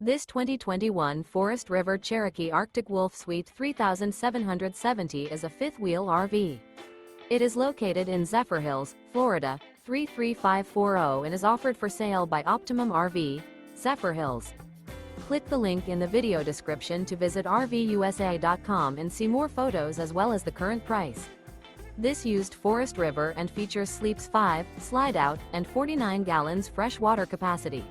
This 2021 Forest River Cherokee Arctic Wolf Suite 3770 is a fifth-wheel RV. It is located in Zephyrhills, Florida, 33540 and is offered for sale by Optimum RV, Zephyrhills. Click the link in the video description to visit RVUSA.com and see more photos as well as the current price. This used Forest River and features sleeps 5, Slideout, and 49 gallons fresh water capacity.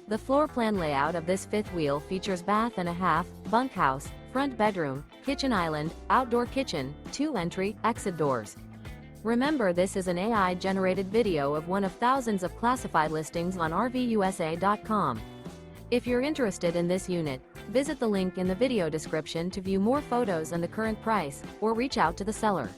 The floor plan layout of this fifth wheel features bath and a half, bunkhouse, front bedroom, kitchen island, outdoor kitchen, 2 entry, exit doors. Remember, this is an AI-generated video of one of thousands of classified listings on RVUSA.com. If you're interested in this unit, visit the link in the video description to view more photos and the current price, or reach out to the seller.